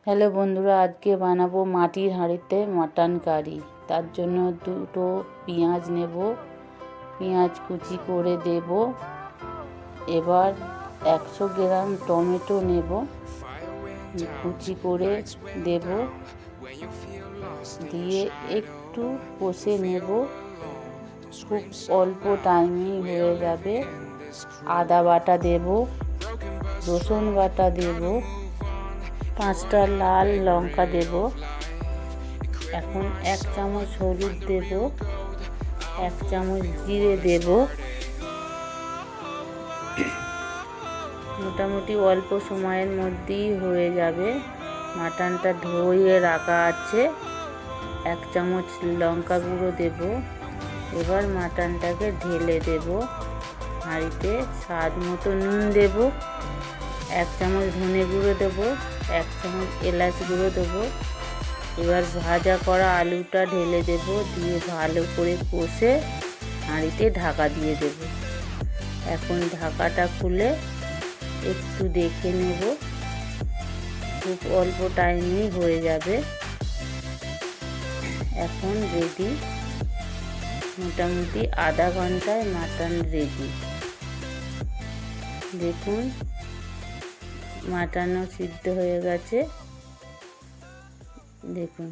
Hello বন্ধুরা, আজকে বানাবো মাটির হাঁড়িতে মাটন কারি। তার জন্য দুটো পেঁয়াজ নেব, পেঁয়াজ কুচি করে দেব। এবার 100 গ্রাম টমেটো নেব, কুচি করে দেব, দিয়ে একটু কষে নেব। খুব অল্প টাইমেই হয়ে যাবে। আদা বাটা দেব, রসুন বাটা দেব, 5টা লাল লঙ্কা দেব। এখন 1 চামচ হলুদ দেব, 1 চামচ জিরে দেব। মোটামুটি অল্প সময়ের মধ্যেই হয়ে যাবে। মাটনটা ধুয়ে রাখা আছে। 1 চামচ লঙ্কা গুঁড়ো দেব। এবার মাটনটাকে ঢেলে দেব হাঁড়িতে। স্বাদ মতো নুন দেব, 1 চামচ ধনে গুঁড়ো দেবো, 1 চামচ এলাচ গুঁড়ো দেবো। এবার ভাজা করা আলুটা ঢেলে দেব, দিয়ে ভালো করে কষে হাঁড়িতে ঢাকা দিয়ে দেব। এখন ঢাকাটা খুলে একটু দেখে নেব। খুব অল্প টাইমেই হয়ে যাবে। এখন রেডি, মোটামুটি আধা ঘন্টায় মাটন রেডি। দেখুন মাটনও সিদ্ধ হয়ে গেছে। দেখুন।